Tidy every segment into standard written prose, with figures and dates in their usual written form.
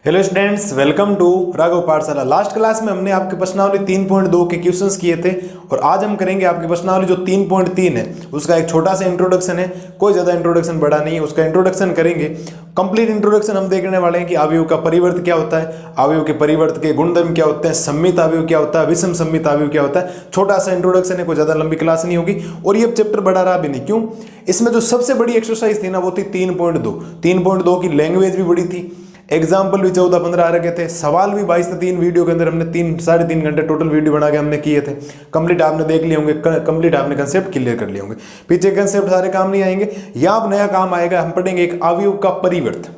Hello students, welcome to Raghav Pathshala. Last class में हमने आपके प्रश्नावली 3.2 के क्वेश्चंस किए थे और आज हम करेंगे आपकी प्रश्नावली जो 3.3 है उसका एक छोटा सा इंट्रोडक्शन है। कोई ज़्यादा इंट्रोडक्शन बड़ा नहीं है, उसका इंट्रोडक्शन करेंगे। कंप्लीट इंट्रोडक्शन हम देखने वाले हैं कि अवयव का परिवर्त क्या होता है, अवयव के परिवर्त के गुणधर्म क्या होते हैं, सम्मित अवयव क्या होता है, विषम सम्मित अवयव क्या होता है। छोटा सा इंट्रोडक्शन है, कोई ज़्यादा लंबी क्लास नहीं होगी और ये चैप्टर बड़ा रहा भी नहीं। क्यों? इसमें जो सबसे बड़ी एक्सरसाइज थी ना वो थी 3.2। 3.2 की लैंग्वेज भी बड़ी थी, एग्जाम्पल भी 14-15 आ रखे थे, सवाल भी 22 से 3 वीडियो के अंदर हमने 3-3.5 घंटे टोटल वीडियो बना के हमने किए थे। कंप्लीट आपने देख लिए होंगे, कंप्लीट आपने कंसेप्ट क्लियर कर लिए होंगे। पीछे कंसेप्ट सारे काम नहीं आएंगे, यहाँ अब नया काम आएगा। हम पढ़ेंगे एक अवयव का परिवर्त।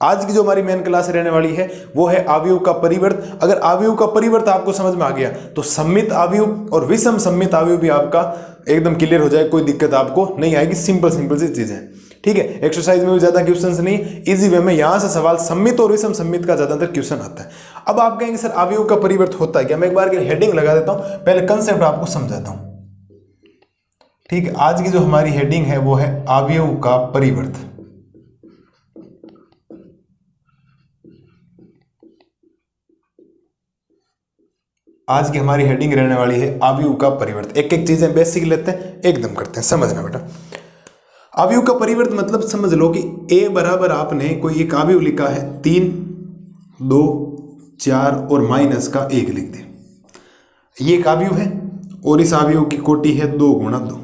आज की जो हमारी मेन क्लास रहने वाली है वो है अवयव का परिवर्त। अगर अवयव का परिवर्त आपको समझ में आ गया तो सम्मित अवयव और विषम सम्मित अवयव भी आपका एकदम क्लियर हो जाए, कोई दिक्कत आपको नहीं आएगी। सिंपल सी चीजें, ठीक है। एक्सरसाइज में भी ज्यादा क्वेश्चंस नहीं, इजी वे में यहां से सवाल सम्मित और विषम सम्मित का ज्यादातर क्वेश्चन आता है। अब आप कहेंगे सर अवयव का परिवर्त होता है क्या? मैं एक बार हेडिंग लगा देता हूं, पहले कंसेप्ट आपको समझाता हूं, ठीक है। आज की जो हमारी हेडिंग है वो है अवयव का परिवर्त। आज की हमारी हेडिंग रहने वाली है अवयव का परिवर्त। एक एक चीजें बेसिक लेते हैं, एकदम करते हैं, समझना बेटा। अवयव का परिवर्त मतलब समझ लो कि a बराबर आपने कोई एक अवयव लिखा है 3, 2, 4 और माइनस का 1 लिख दे। ये एक अवयव है और इस अवयव की कोटि है 2 गुणा 2।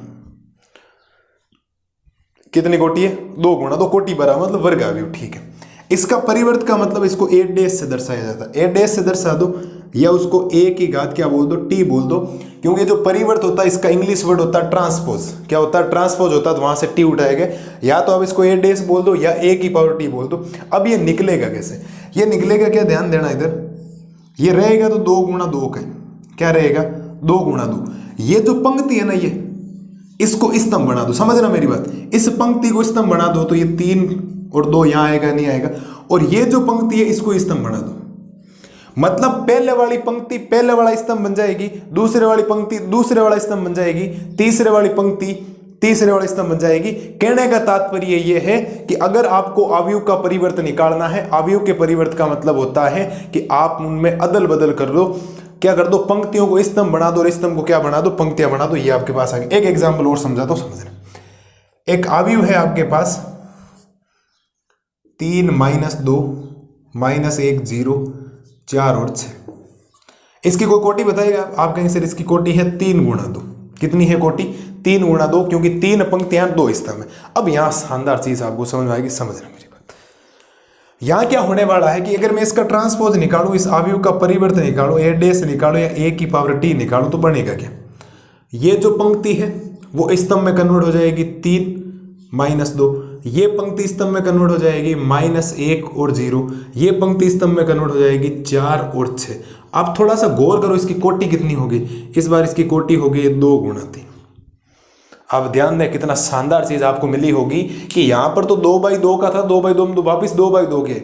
कितनी कोटि है? 2 गुणा 2, कोटि बराबर मतलब वर्ग अवयव, ठीक है। इसका परिवर्त का मतलब इसको a डैश से दर्शाया जाता है। a डैश से दर्शा दो या उसको a की घात क्या बोल दो, t बोल दो, क्योंकि जो परिवर्त होता है इसका इंग्लिश वर्ड होता है ट्रांसपोज। क्या होता है? ट्रांसपोज होता है, तो वहां से t उठाएगा। या तो आप इसको a डैश बोल दो या a की पावर t बोल दो। अब ये निकलेगा कैसे? ये निकलेगा क्या, ध्यान देना इधर। ये रहेगा तो 2 गुणा 2 का, क्या रहेगा? 2 गुणा 2। ये जो पंक्ति है ना, ये इसको स्तंभ बना दो, समझना मेरी बात। इस पंक्ति को स्तंभ बना दो तो ये 3 और 2 यहां आएगा, नहीं आएगा। और ये जो पंक्ति है इसको स्तंभ बना दो, मतलब पहले वाली पंक्ति पहले वाला स्तंभ बन जाएगी, दूसरे वाली पंक्ति दूसरे वाला स्तंभ बन जाएगी, तीसरे वाली पंक्ति तीसरे वाला स्तंभ बन जाएगी। कहने का तात्पर्य यह है कि अगर आपको अवयव का परिवर्तन निकालना है, अवयव के परिवर्तन का मतलब होता है कि आप उनमें अदल बदल कर दो। क्या कर दो? पंक्तियों को स्तंभ बना दो और स्तंभ को क्या बना दो? पंक्तियां बना दो। ये आपके पास आ गया। एक एग्जाम्पल और समझा दो, समझना। एक अवयव है आपके पास 3 - 2 -1 0 4 और 6। इसकी कोई कोटि बताएगा? आप कहेंगे सर इसकी कोटि है 3 गुणा 2। कितनी है कोटि? 3 गुणा 2, क्योंकि 3 पंक्तियां 2 स्तंभ है। अब यहां शानदार चीज आपको समझ में आएगी, समझना मेरी बात। यहां क्या होने वाला है कि अगर मैं इसका ट्रांसपोज निकालू, इस अवयव का परिवर्तन निकालू, a डैश निकालो या a की पावर t निकालू, तो बनेगा क्या? ये जो पंक्ति है वो स्तंभ में कन्वर्ट हो जाएगी 3 - 2। ये पंक्ति स्तंभ में कन्वर्ट हो जाएगी -1 और 0। ये पंक्ति स्तंभ में कन्वर्ट हो जाएगी 4 और 6। अब थोड़ा सा गौर करो, इसकी कोटि कितनी होगी? इस बार इसकी कोटि होगी 2 गुणा 3। अब ध्यान दें कितना शानदार चीज आपको मिली होगी कि यहां पर तो 2/2 का था, 2/2 में तो वापिस 2/2 के,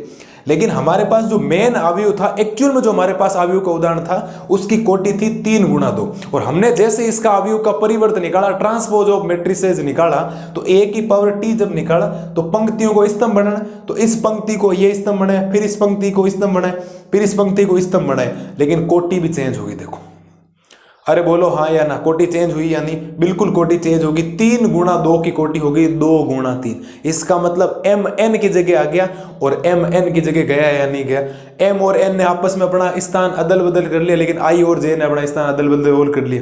लेकिन हमारे पास जो मेन अवयव था, एक्चुअल में जो हमारे पास अवयव का उदाहरण था, उसकी कोटि थी 3 गुणा 2। और हमने जैसे इसका अवयव का परिवर्तन निकाला, ट्रांसपोज ऑफ मैट्रिसेस निकाला, तो a की पावर t जब निकाला तो पंक्तियों को स्तंभ बनाना, तो इस पंक्ति को ये स्तंभ बनाए, फिर इस पंक्ति को स्तंभ बनाए, फिर इस पंक्ति को स्तंभ बनाए, लेकिन कोटि भी चेंज होगी। देखो, अरे बोलो हाँ या ना, कोटि चेंज हुई या नहीं? बिल्कुल कोटि चेंज होगी। 3 गुणा 2 की कोटि होगी 2 गुणा 3। इसका मतलब m n की जगह आ गया और m n की जगह गया या नहीं गया? m और n ने आपस में अपना स्थान अदल बदल कर लिया, लेकिन i और j ने अपना स्थान अदल बदल और कर लिया।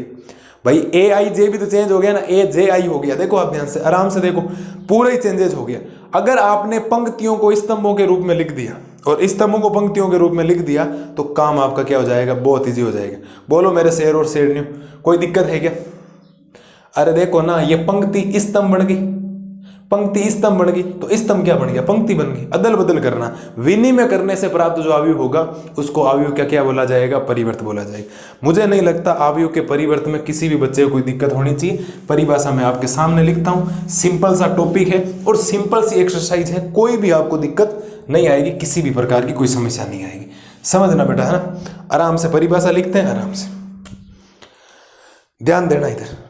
भाई a i j भी तो चेंज हो गया ना, a j i हो गया। देखो आप ध्यान से, आराम से देखो, पूरा ही चेंजेस हो गया। अगर आपने पंक्तियों को स्तंभों के रूप में लिख दिया और स्तंभों को पंक्तियों के रूप में लिख दिया तो काम आपका क्या हो जाएगा? बहुत इजी हो जाएगा। बोलो मेरे शेर और शेरनियों, कोई दिक्कत है क्या? अरे देखो ना, ये पंक्ति स्तंभ बन गई, पंक्ति स्तंभ बन गई, तो स्तंभ क्या बन गया? पंक्ति बन गई। अदल बदल करना, विनिमय करने से प्राप्त जो अवयव होगा उसको अवयव का क्या बोला जाएगा? परिवर्त बोला जाएगा। मुझे नहीं लगता अवयव के परिवर्त में किसी भी बच्चे को कोई दिक्कत होनी चाहिए। परिभाषा मैं आपके सामने लिखता हूं, सिंपल सा टॉपिक है और सिंपल सी एक्सरसाइज है, कोई भी आपको दिक्कत नहीं आएगी, किसी भी प्रकार की कोई समस्या नहीं आएगी। समझना बेटा, है ना? आराम से परिभाषा लिखते हैं, आराम से ध्यान देना। इधर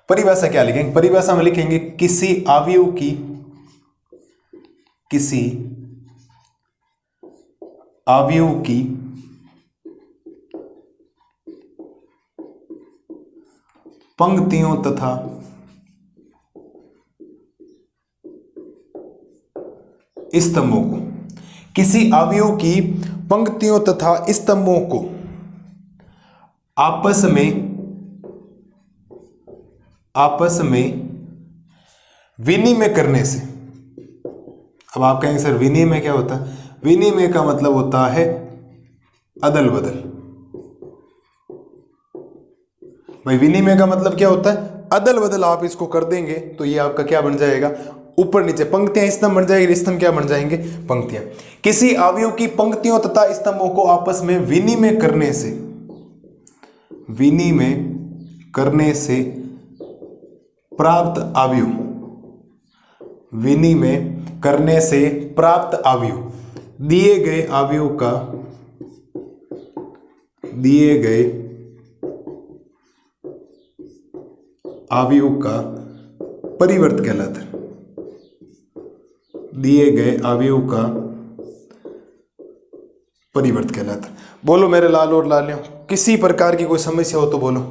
परिभाषा क्या लिखेंगे? परिभाषा में लिखेंगे किसी अवयव की अवयव की पंक्तियों तथा स्तंभों को, किसी अवयव की पंक्तियों तथा स्तंभों को आपस में विनिमय करने से। अब आप कहेंगे सर विनिमय क्या होता है? विनिमय का मतलब होता है अदल बदल। भाई विनिमय का मतलब क्या होता है? अदल बदल। आप इसको कर देंगे तो ये आपका क्या बन जाएगा? ऊपर नीचे पंक्तियां स्तंभ बन जाएगी, स्तंभ क्या बन जाएंगे? पंक्तियां। किसी अवयव की पंक्तियों तथा स्तंभों को आपस में विनिमय करने से प्राप्त अवयव, विनिमय करने से प्राप्त अवयव, दिए गए अवयव का परिवर्त कहलाता है। दिए गए अवयव का परिवर्त कहलाता है। बोलो मेरे लाल और लालियों, किसी प्रकार की कोई समस्या हो तो बोलो।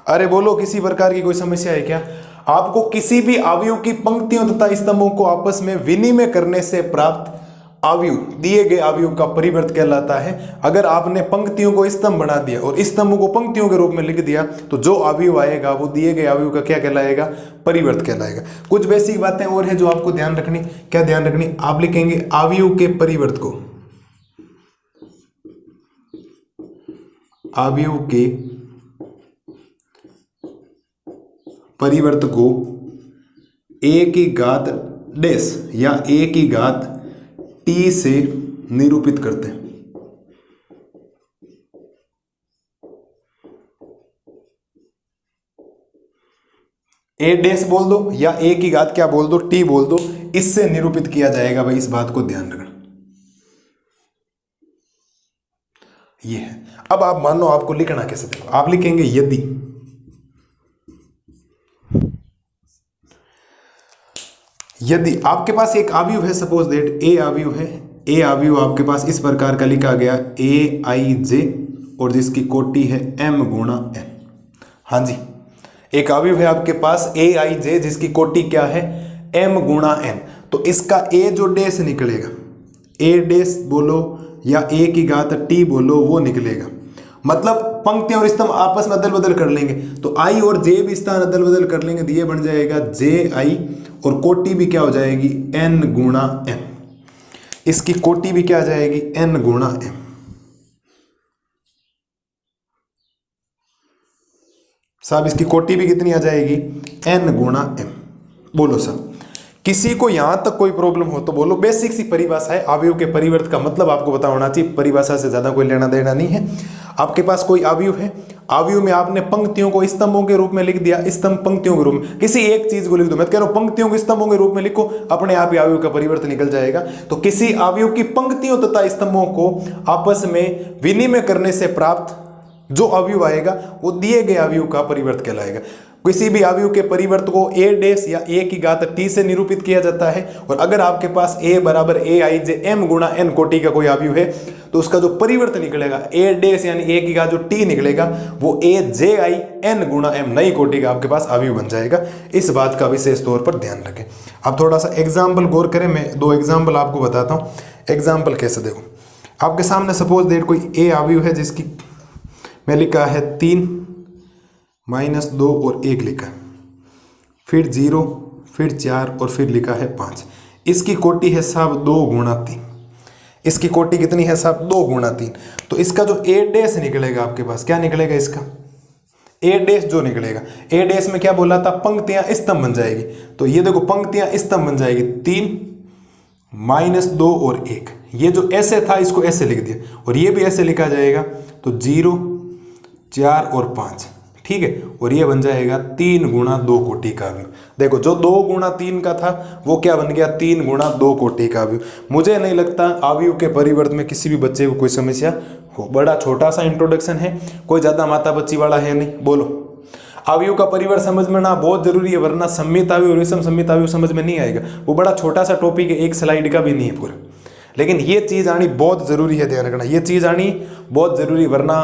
अरे बोलो, किसी प्रकार की कोई समस्या है क्या? आपको किसी भी अवयव की पंक्तियों तथा स्तंभों को आपस में विनिमय करने से प्राप्त अवयव, दिए गए अवयव का परिवर्त कहलाता है। अगर आपने पंक्तियों को स्तंभ बना दिया और स्तंभों को पंक्तियों के रूप में लिख दिया तो जो अवयव आएगा वो दिए गए अवयव का क्या कहलाएगा? परिवर्त कहलाएगा। कुछ बेसिक बातें और है जो आपको ध्यान रखनी। क्या ध्यान रखनी? आप लिखेंगे अवयव के परिवर्त को, अवयव के परिवर्त को a की घात डैश या a की घात t से निरूपित करते हैं। a डैश बोल दो या a की घात क्या बोल दो? t बोल दो। इससे निरूपित किया जाएगा। भाई इस बात को ध्यान रखना। ये है। अब आप मान लो आपको लिखना कैसे? देखो, आप लिखेंगे यदि आपके पास एक अवयव है, सपोज दैट ए अवयव है। ए अवयव आपके पास इस प्रकार का लिखा गया ए आई जे और जिसकी कोटि है m गुणा n। हाँ जी, एक अवयव है आपके पास ए आई जे जिसकी कोटि क्या है? m गुणा n। तो इसका a जो डैश निकलेगा, a डैश बोलो या a की घात t बोलो, वो निकलेगा। मतलब पंक्तियां और स्तंभ आपस में अदल बदल कर लेंगे तो i और j भी स्थान अदल बदल कर लेंगे तो ये बन जाएगा ji और कोटि भी क्या हो जाएगी? n गुणा m। इसकी कोटि भी क्या आ जाएगी? n गुणा m। साहब इसकी कोटि भी कितनी आ जाएगी? n गुणा m। बोलो साहब, किसी को यहां तक कोई प्रॉब्लम हो तो बोलो। बेसिक सी परिभाषा है, अवयव के परिवर्त का मतलब आपको पता होना चाहिए। परिभाषा से ज्यादा कोई लेना देना नहीं है। आपके पास कोई अवयव है, अवयव में आपने पंक्तियों को स्तंभों के रूप में लिख दिया, स्तंभ पंक्तियों के रूप में, किसी एक चीज को लिख दो। मैं कह रहा हूं पंक्तियों को स्तंभों के रूप में लिखो, अपने आप ही अवयव का परिवर्तन निकल जाएगा। तो किसी अवयव की पंक्तियों तथा स्तंभों को आपस में विनिमय करने से प्राप्त जो अवयव आएगा वो दिए गए अवयव का परिवर्त कहलाएगा। किसी भी अवयव के परिवर्त को a डैश या a की घात t से निरूपित किया जाता है। और अगर आपके पास a बराबर a आई जे m गुणा n कोटि का कोई अवयव है तो उसका जो परिवर्त निकलेगा a डैश यानी a की घात जो t निकलेगा वो a जे आई n गुणा m नई कोटि का आपके पास अवयव बन जाएगा। इस बात का विशेष तौर पर ध्यान रखें। अब थोड़ा सा एग्जाम्पल गौर करें। मैं दो एग्जाम्पल आपको बताता हूँ। एग्जाम्पल कैसे? देखो, आपके सामने सपोज देट कोई a अवयव है जिसकी मैं लिखा है 3 -2 और 1 लिखा है, फिर 0 फिर 4 और फिर लिखा है 5। इसकी कोटि है साहब 2 गुणा 3। इसकी कोटि कितनी है साहब? 2 गुणा 3। तो इसका जो a डैश निकलेगा आपके पास क्या निकलेगा? इसका a डैश जो निकलेगा, a डैश में क्या बोला था? पंक्तियां स्तंभ बन जाएगी। तो ये देखो पंक्तियां स्तंभ बन जाएगी 3 -2 और 1। ये जो ऐसे था इसको ऐसे लिख दिया और ये भी ऐसे लिखा जाएगा तो 0 4 और 5। ठीक है, और ये बन जाएगा 3 गुणा 2 कोटि का अवयव। देखो जो 2 गुणा 3 का था वो क्या बन गया? 3 गुणा 2 कोटि का अवयव। मुझे नहीं लगता अवयव के परिवर्त में किसी भी बच्चे को कोई समस्या हो। बड़ा छोटा सा इंट्रोडक्शन है, कोई ज्यादा माता बच्ची वाला है नहीं। बोलो, अवयव का परिवर्त समझ में ना बहुत जरूरी है, वरना सम्मित अवयव और विषम सम्मित अवयव समझ में नहीं आएगा। वो बड़ा छोटा सा टॉपिक है, एक स्लाइड का भी नहीं है पूरा। लेकिन ये चीज़ आनी बहुत ज़रूरी है, ध्यान रखना, ये चीज़ आनी बहुत ज़रूरी, वरना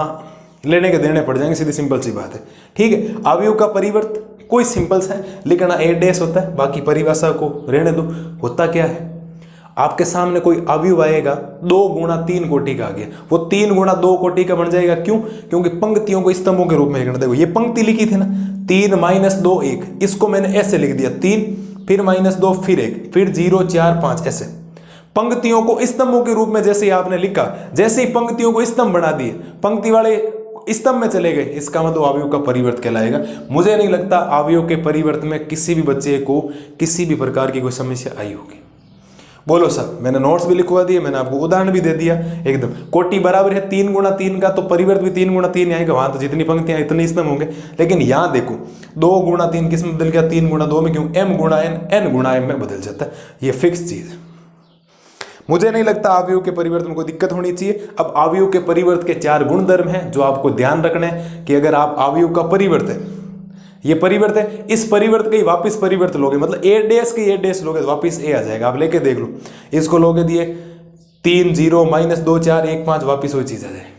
लेने के देने पड़ जाएंगे, सीधी सिंपल सी बात है। ठीक है, अवयव का परिवर्त कोई सिंपल सा है, लिखना ए डैश होता है, बाकी परिभाषा को रहने दो। होता क्या है, आपके सामने कोई अवयव आएगा 2 गुणा 3 कोटि का आ गया, वो 3 गुणा 2 कोटि का बन जाएगा। क्यों? क्योंकि पंक्तियों को स्तंभों के रूप में लिखना। देखो ये पंक्ति लिखी थी ना, 3 - 2 1, इसको मैंने ऐसे लिख दिया, 3 फिर -2 फिर 1 फिर 0 4 5, ऐसे पंक्तियों को स्तंभों के रूप में जैसे ही आपने लिखा, जैसे ही पंक्तियों को स्तंभ बना दिए, पंक्ति वाले स्तंभ में चले गए, इसका मतलब अवयव का परिवर्त कहलाएगा। मुझे नहीं लगता अवयव के परिवर्त में किसी भी बच्चे को किसी भी प्रकार की कोई समस्या आई होगी। बोलो सर, मैंने नोट्स भी लिखवा दिए, मैंने आपको उदाहरण भी दे दिया एकदम। कोटि बराबर है 3 गुणा 3 का, तो परिवर्त भी 3 गुणा 3 आएगा, वहां तो जितनी पंक्तियां इतने स्तंभ होंगे। लेकिन यहाँ देखो 2 गुणा 3 किस में बदल गया, 3 गुणा 2 में। क्यों? m गुणा n गुणा m में बदल जाता है, ये फिक्स चीज। मुझे नहीं लगता अवयव के परिवर्तन में कोई दिक्कत होनी चाहिए। अब अवयव के परिवर्त के 4 गुणधर्म हैं जो आपको ध्यान रखना है कि अगर आप अवयव का परिवर्त है, ये परिवर्त है, इस परिवर्त के ही वापस परिवर्त लोगे, मतलब ए डैश के ए डैश लोगे तो वापस ए आ जाएगा। आप लेके देख लो, इसको लोगे दिए 3 0 -2 4 1 5, वापस वही चीज आ जाएगी।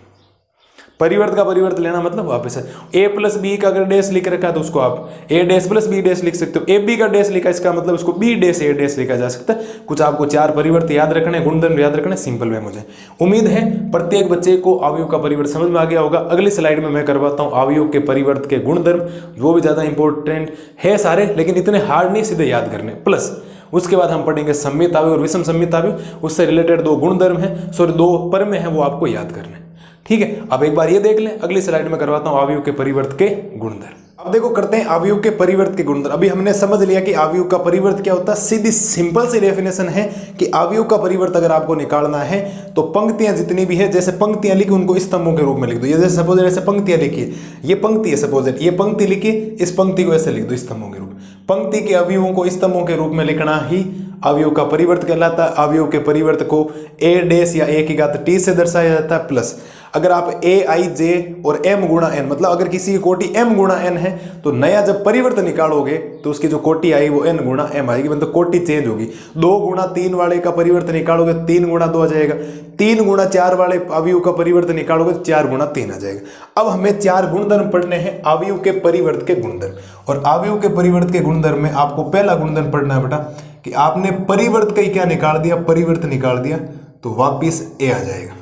परिवर्त का परिवर्त लेना मतलब वापस है। a प्लस बी का अगर डैश लिख रखा है तो उसको आप a dash plus B dash लिख सकते हो। ए बी का डैश लिखा, इसका मतलब उसको बी डैश ए डैश लिखा जा सकता है। कुछ आपको 4 परिवर्त याद रखने, गुणधर्म याद रखने, सिंपल वे। मुझे उम्मीद है प्रत्येक बच्चे को अवयव का परिवर्त समझ में आ गया होगा। अगली स्लाइड में मैं करवाता हूँ अवयव के परिवर्त के गुणधर्म, वो भी ज्यादा इंपॉर्टेंट है सारे, लेकिन इतने हार्ड नहीं, सीधे याद करने। प्लस उसके बाद हम पढ़ेंगे सम्मित अवयव और विषम सम्मित अवयव, उससे रिलेटेड 2 गुणधर्म है, सॉरी 2 परम है, वो आपको याद करने। ठीक है, अब एक बार ये देख लें, अगली स्लाइड में करवाता हूं अवयव के परिवर्त के गुणधर्म। अब देखो करते हैं अवयव के परिवर्त के गुणधर्म। अभी हमने समझ लिया कि अवयव का परिवर्त क्या होता है। सीधी सिंपल सी डेफिनेशन है कि अवयव का परिवर्त अगर आपको निकालना है तो पंक्तियां जितनी भी है, जैसे पंक्तियां लिखी उनको स्तंभों के रूप में लिख दो। ये जैसे सपोज ऐसे पंक्तियां लिखी, ये पंक्ति है, सपोज ये पंक्ति लिखी, इस पंक्ति को ऐसे लिख दो स्तंभों के रूप। पंक्ति के अवयवों को स्तंभों के रूप में लिखना ही अवयव का परिवर्त कहलाता है। अवयव के परिवर्त को a डैश या a की घात t से दर्शाया जाता है। प्लस अगर आप a i j और m गुणा n, मतलब अगर किसी की कोटि m गुणा n है तो नया जब परिवर्त निकालोगे तो उसकी जो कोटि आई वो n गुणा m आएगी, मतलब कोटि चेंज होगी। 2 गुणा 3 वाले का परिवर्त निकालोगे 3 गुणा 2 आ जाएगा। 3 गुणा 4 वाले अवयव का परिवर्त निकालोगे 4 गुणा 3 आ जाएगा। अब हमें 4 गुणधर्म पढ़ने हैं अवयव के परिवर्त के गुणधर्म, और अवयव के परिवर्त के गुणधर्म में आपको पहला गुणधर्म पढ़ना है बेटा कि आपने परिवर्त का ही क्या निकाल दिया, परिवर्त निकाल दिया तो वापिस ए आ जाएगा।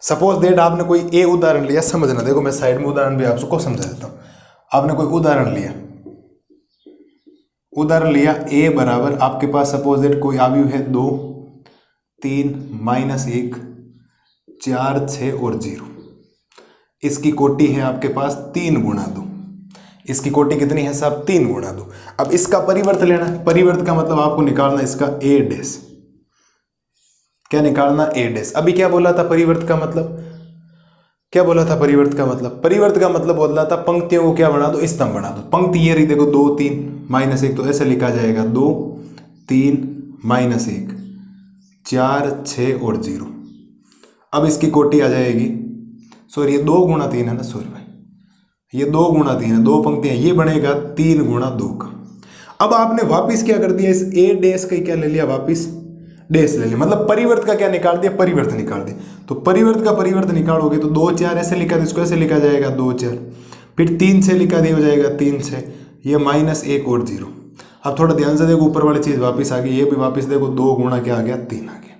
सपोज दैट आपने कोई ए उदाहरण लिया, समझना, देखो मैं साइड में उदाहरण भी आपको समझा देता हूं। आपने कोई उदाहरण लिया ए बराबर, आपके पास सपोज दैट कोई अवयव है 2 3 -1 4 6 और 0। इसकी कोटि है आपके पास 3 गुणा 2। इसकी कोटि कितनी है साहब? 3 गुणा 2। अब इसका परिवर्त लेना है। परिवर्त का मतलब आपको निकालना इसका ए डैश, क्या निकालना? ए डैश। अभी क्या बोला था परिवर्त का मतलब? क्या बोला था परिवर्त का मतलब? परिवर्त का मतलब बोला था पंक्तियों को क्या बना दो, स्तंभ बना दो। पंक्ति ये रही, देखो 2 3 -1, तो ऐसे लिखा जाएगा 2 3 -1 4 6 और 0। अब इसकी कोटि आ जाएगी, सॉरी ये 2 गुणा 3 है ना, सॉरी भाई ये 2 गुणा 3 है, 2 पंक्तियां, ये बनेगा 3 गुणा 2 का। अब आपने वापिस क्या कर दिया, इस ए डैश का क्या ले लिया, वापिस डैश ले लिया, मतलब परिवर्त का क्या निकाल दिया, परिवर्त निकाल दिया। तो परिवर्त का परिवर्त निकालोगे तो 2 4 ऐसे लिखा, इसको ऐसे लिखा जाएगा 2 4, फिर 3 6 लिखा दिया, हो जाएगा 3 6, ये -1 और 0। अब थोड़ा ध्यान से देखो, ऊपर वाली चीज वापिस आ गई, ये भी वापिस देखो 2 गुणा क्या आ गया, 3 आ गया।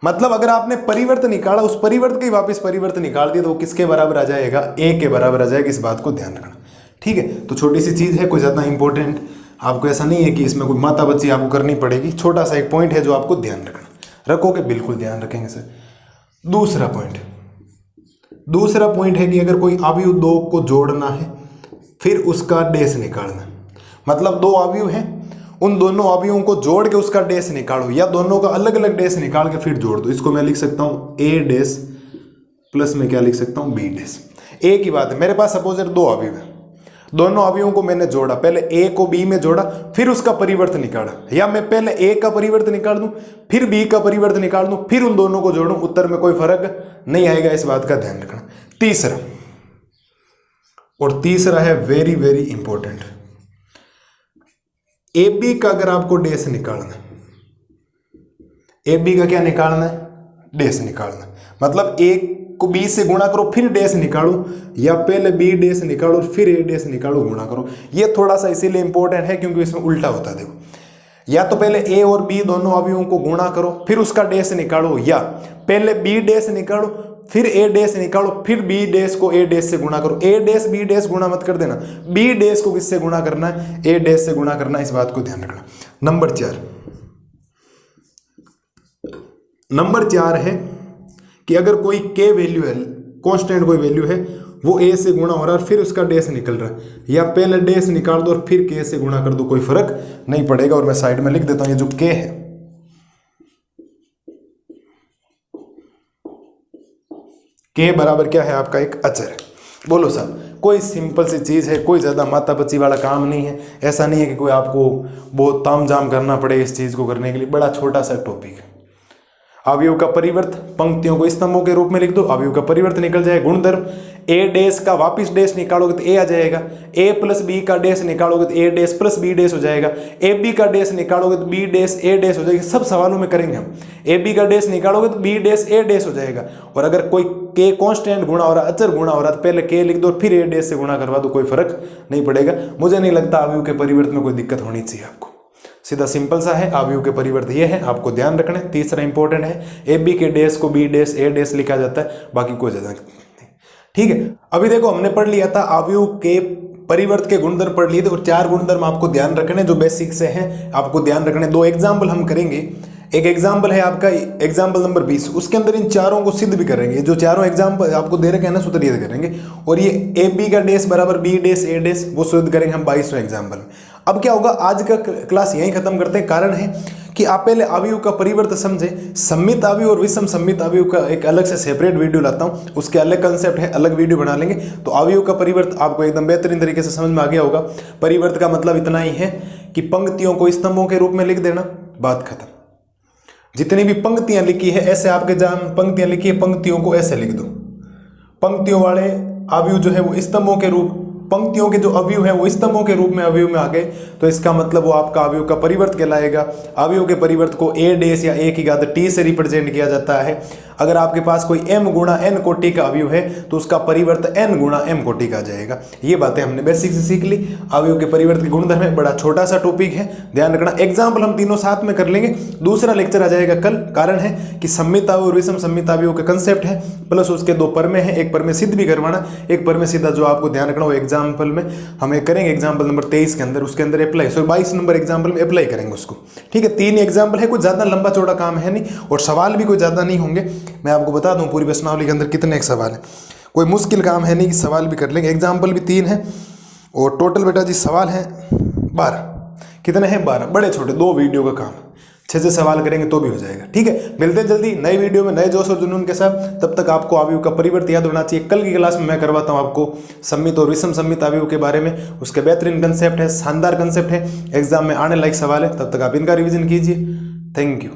मतलब अगर आपने परिवर्त निकाला, उस परिवर्त के वापस परिवर्त निकाल दिया तो वो किसके बराबर आ जाएगा, ए के बराबर आ जाएगा। इस बात को ध्यान रखना, ठीक है। तो छोटी सी चीज है, कोई ज्यादा इंपॉर्टेंट आपको ऐसा नहीं है कि इसमें कोई माता बच्ची आपको करनी पड़ेगी। छोटा सा एक पॉइंट है जो आपको ध्यान रखना, रखोगे बिल्कुल ध्यान रखेंगे सर। दूसरा पॉइंट है कि अगर कोई अवयव 2 को जोड़ना है फिर उसका डैश निकालना, मतलब 2 अवयव हैं, उन दोनों अवयवों को जोड़ के उसका डैश निकालो, या दोनों का अलग अलग डैश निकाल के फिर जोड़ दो। इसको मैं लिख सकता हूं ए डैश प्लस में क्या लिख सकता हूं, बी डैश। ए की बात है, मेरे पास सपोज 2 अवयव है, दोनों अवयवों को मैंने जोड़ा, पहले ए को बी में जोड़ा फिर उसका परिवर्त निकाला, या मैं पहले ए का परिवर्त निकाल दूं फिर बी का परिवर्त निकाल दूं फिर उन दोनों को जोड़ूं, उत्तर में कोई फर्क नहीं आएगा। इस बात का ध्यान रखना। तीसरा है very very important, A B का अगर आपको डैश निकालना, ए बी का क्या निकालना है, डैश निकालना। मतलब ए को बी से गुणा करो फिर डैश निकालो, या पहले बी डैश निकालो फिर ए डैश निकालो गुणा करो। ये थोड़ा सा इसीलिए इंपॉर्टेंट है क्योंकि इसमें उल्टा होता है। देखो, या तो पहले ए और बी दोनों अवयवों को गुणा करो फिर उसका डैश निकालो, या पहले बी डैश निकालो फिर ए डैश निकालो फिर बी डैश को ए डैश से गुणा करो। ए डैश बी डैश गुणा मत कर देना, बी डैश को किससे गुणा करना है, ए डैश से गुणा करना है। इस बात को ध्यान रखना। नंबर 4 है कि अगर कोई के वैल्यू है, कांस्टेंट कोई वैल्यू है, वो ए से गुणा हो रहा है फिर उसका डैश निकल रहा है, या पहले डैश निकाल दो और फिर के से गुणा कर दो, कोई फर्क नहीं पड़ेगा। और मैं साइड में लिख देता हूं, ये जो के है, के बराबर क्या है आपका, एक अचर। बोलो सर, कोई सिंपल सी चीज़ है, कोई ज़्यादा माथापच्ची वाला काम नहीं है। ऐसा नहीं है कि कोई आपको बहुत तामझाम करना पड़े इस चीज़ को करने के लिए, बड़ा छोटा सा टॉपिक है। अवयव का परिवर्त, पंक्तियों को स्तंभों के रूप में लिख दो, अवयव का परिवर्त निकल जाए। गुणधर्म, ए डैश का वापिस डैश निकालोगे तो ए आ जाएगा, ए प्लस बी का डैश निकालोगे तो ए डैश प्लस बी डैश हो जाएगा, ए बी का डैश निकालोगे तो बी डैश ए डैश हो जाएगा। सब सवालों में करेंगे हम। ए बी का डैश निकालोगे तो बी डैश ए डैश हो जाएगा। और अगर कोई के कांस्टेंट गुणा हो रहा, अचर गुणा हो रहा, तो पहले के लिख दो फिर ए डैश से गुणा करवा दो, कोई फर्क नहीं पड़ेगा। मुझे नहीं लगता अवयव के परिवर्त में कोई दिक्कत होनी चाहिए आपको। सीधा सिंपल सा है, अवयव के परिवर्त ये है, आपको ध्यान रखना है। तीसरा इंपॉर्टेंट है, ए बी के डैश को बी डैश ए डैश लिखा जाता है, बाकी कोई ज्यादा नहीं। ठीक है, अभी देखो हमने पढ़ लिया था अवयव के परिवर्त के गुणधर्म पढ़ लिए थे, और 4 गुणधर्म आपको ध्यान रखने जो बेसिक से हैं, आपको ध्यान रखने। 2 एग्जाम्पल हम करेंगे। एक एग्जाम्पल है आपका एग्जाम्पल नंबर 20, उसके अंदर इन चारों को सिद्ध भी करेंगे। जो चारों एग्जाम्पल आपको दे रखे हैं ना, सूत्र ये करेंगे। और ये ए बी का डैश बराबर बी डैश ए डैश, वो सिद्ध करेंगे हम 22वें एग्जाम्पल में। अब क्या होगा, आज का क्लास यहीं खत्म करते हैं। कारण है कि आप पहले अवयव का परिवर्त समझे। सम्मित अवयव और विषम सम्मित अवयव का एक अलग से सेपरेट वीडियो लाता हूं, उसके अलग कंसेप्ट है, अलग वीडियो बना लेंगे। तो अवयव का परिवर्त आपको एकदम बेहतरीन तरीके से समझ में आ गया होगा। परिवर्त का मतलब इतना ही है कि पंक्तियों को स्तंभों के रूप में लिख देना, बात खत्म। जितनी भी पंक्तियां लिखी है ऐसे आपके पंक्तियां लिखी है, पंक्तियों को ऐसे लिख दो। पंक्तियों वाले अवयव जो है वो स्तंभों के रूप, पंक्तियों के जो अवयव है वो स्तंभों के रूप में अवयव में आ गए, तो इसका मतलब वो आपका अवयव का परिवर्त कहलाएगा। अवयव के परिवर्त को ए डैश या ए की घात टी से रिप्रेजेंट किया जाता है। अगर आपके पास कोई m गुणा n कोटि का अवयव है तो उसका परिवर्त n गुणा m कोटि का आ जाएगा। ये बातें हमने बेसिक से सीख ली। अवयव के परिवर्त के गुणधर्म है, बड़ा छोटा सा टॉपिक है, ध्यान रखना। एग्जाम्पल हम तीनों साथ में कर लेंगे, दूसरा लेक्चर आ जाएगा कल। कारण है कि सम्मित अवयव और विषम सम्मित अवयव का कंसेप्ट है, प्लस उसके 2 परमें हैं, एक परमें सिद्ध भी करवाना, एक परमें सीधा जो आपको ध्यान रखना वो एग्जाम्पल में हमें करेंगे। एग्जाम्पल नंबर 23 के अंदर, उसके अंदर अप्लाई, 22 नंबर एग्जाम्पल में अप्लाई करेंगे उसको। ठीक है, 3 एग्जाम्पल है, कुछ ज्यादा लंबा चौड़ा काम है नहीं, और सवाल भी कोई ज्यादा नहीं होंगे। मैं आपको बता दूं पूरी प्रश्नावली के अंदर कितने एक सवाल है, कोई मुश्किल काम है नहीं कि सवाल भी कर लेंगे। एग्जाम्पल भी 3 है, और टोटल बेटा जी सवाल है 12। कितने हैं? 12। बड़े छोटे 2 वीडियो का काम, 6 सवाल करेंगे तो भी हो जाएगा। ठीक है, मिलते हैं जल्दी नई वीडियो में नए जोश और जुनून के साथ। तब तक आपको अवयव का परिवर्त याद होना चाहिए। कल की क्लास में मैं करवाता हूँ आपको सम्मित और विषम सम्मित अवयव के बारे में, उसके बेहतरीन कंसेप्ट है, शानदार कंसेप्ट है, एग्जाम में आने लायक सवाल है। तब तक आप इनका रिविजन कीजिए। Thank you.